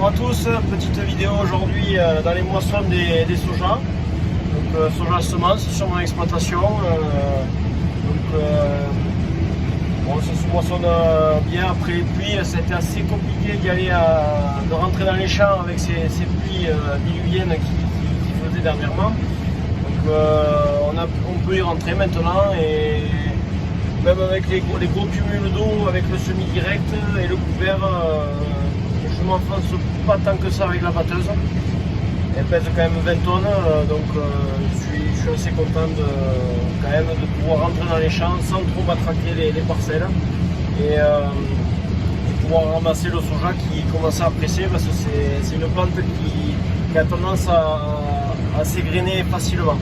Bonjour à tous, petite vidéo aujourd'hui dans les moissons des soja. Donc soja semences sur mon exploitation. Bon, ça se moissonne bien après les pluies. C'était assez compliqué d'y aller, de rentrer dans les champs avec ces pluies diluviennes qui faisaient dernièrement. Donc on peut y rentrer maintenant et même avec les gros cumuls d'eau, avec le semi-direct et le couvert, je ne m'enfonce pas tant que ça avec la batteuse. Elle pèse quand même 20 tonnes, donc je suis assez content quand même de pouvoir rentrer dans les champs sans trop matraquer les parcelles et de pouvoir ramasser le soja qui commence à presser parce que c'est une plante qui a tendance à s'égrener facilement.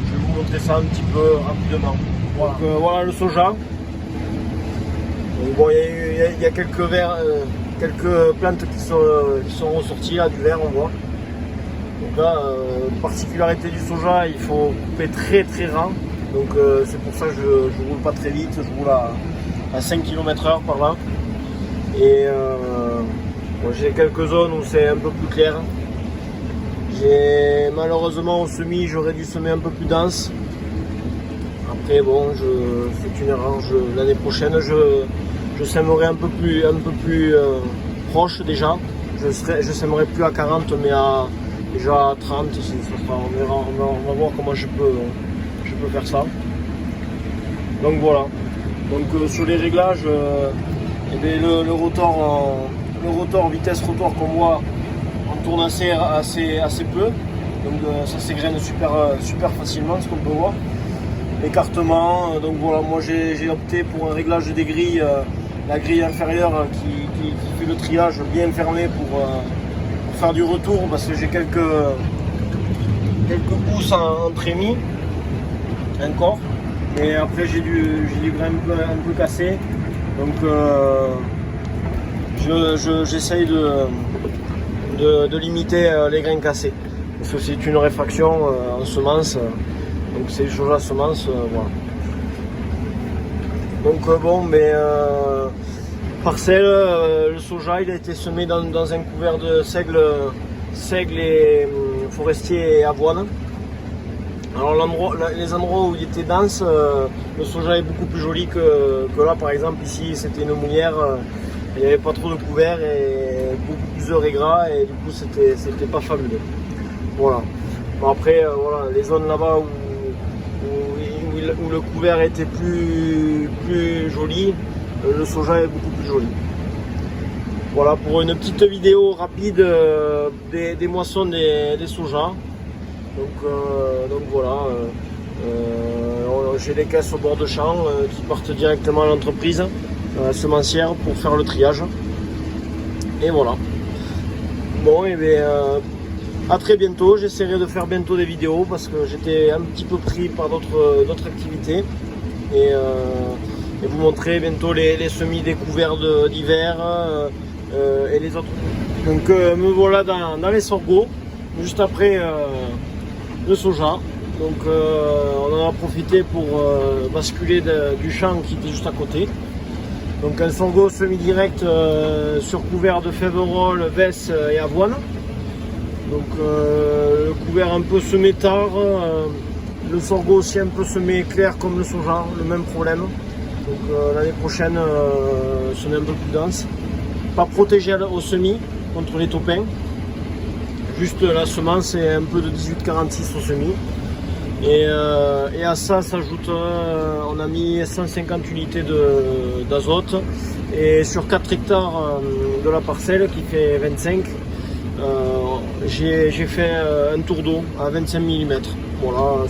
Je vais vous montrer ça un petit peu rapidement. Voilà, donc, voilà le soja. Donc, bon, il y a quelques plantes qui sont ressorties là, du verre, on voit. Donc là, particularité du soja, il faut couper très rang. Donc c'est pour ça que je ne roule pas très vite, je roule à 5 km/h par là. Et bon, j'ai quelques zones où c'est un peu plus clair. Malheureusement au semis, j'aurais dû semer un peu plus dense. Après bon, c'est une erreur. L'année prochaine, je sèmerai un peu plus proche déjà. Je sèmerai plus à 40 mais déjà à 30. On va voir comment je peux faire ça. Donc voilà. Donc sur les réglages, eh bien, le rotor vitesse rotor qu'on voit, on tourne assez peu. Donc ça s'égrène super facilement, ce qu'on peut voir. L'écartement, donc voilà, moi j'ai opté pour un réglage des grilles, la grille inférieure qui fait le triage bien fermé pour faire du retour parce que j'ai quelques pousses en trémie encore, et après j'ai du grain un peu cassé, donc j'essaye de limiter les grains cassés parce que c'est une réfraction en semence. Donc c'est le soja semence, voilà. Donc bon, mais parcelle, le soja il a été semé dans un couvert de seigle et forestier et avoine. Alors les endroits où il était dense, le soja est beaucoup plus joli que là. Par exemple ici c'était une moulière, il n'y avait pas trop de couvert et beaucoup plus de régras et du coup c'était pas fabuleux. Voilà. Bon, après voilà, les zones là-bas où le couvert était plus joli, le soja est beaucoup plus joli. Voilà pour une petite vidéo rapide des moissons des soja. Donc voilà, j'ai les caisses au bord de champ qui partent directement à l'entreprise semencière pour faire le triage. Et voilà. Bon, et bien à très bientôt. J'essaierai de faire bientôt des vidéos parce que j'étais un petit peu pris par d'autres activités et vous montrer bientôt les semis découverts d'hiver et les autres. Donc me voilà dans les sorgho juste après le soja. Donc on en a profité pour basculer du champ qui était juste à côté. Donc un sorgho semi-direct sur couvert de féverole, vesse et avoine. Donc le couvert un peu semé tard, le sorgho aussi un peu semé clair comme le soja, le même problème. Donc l'année prochaine semer un peu plus dense. Pas protégé au semis contre les taupins. Juste la semence et un peu de 1846 au semis. Et à ça s'ajoute, on a mis 150 unités d'azote. Et sur 4 hectares de la parcelle qui fait 25, j'ai fait un tour d'eau à 25 mm. Voilà,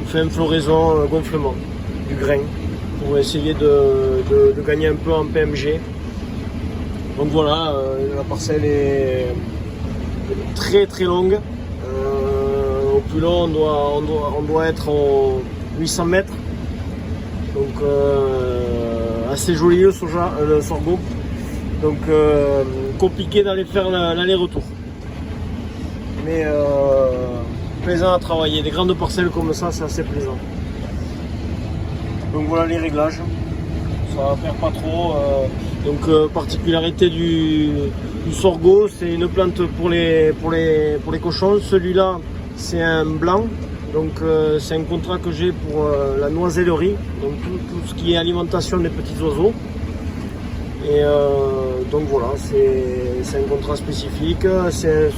fait une floraison, gonflement du grain pour essayer de gagner un peu en PMG. Donc voilà, la parcelle est très longue. Au plus long, on doit être aux 800 mètres. Donc assez joli le sorgho. Donc compliqué d'aller faire l'aller-retour. Mais plaisant à travailler. Des grandes parcelles comme ça, c'est assez plaisant. Donc voilà les réglages. Ça perd pas trop. Donc particularité du du sorgho, c'est une plante pour les cochons. Celui-là, c'est un blanc. Donc c'est un contrat que j'ai pour la noisellerie, donc tout ce qui est alimentation des petits oiseaux. Et donc voilà, c'est un contrat spécifique, c'est un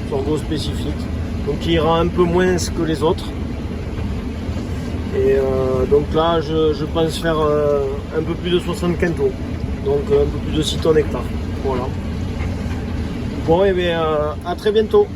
sorgho spécifique, donc qui ira un peu moins que les autres. Et donc là, je pense faire un peu plus de 60 quintaux, donc un peu plus de 6 tonnes hectares. Voilà. Bon, et bien à très bientôt.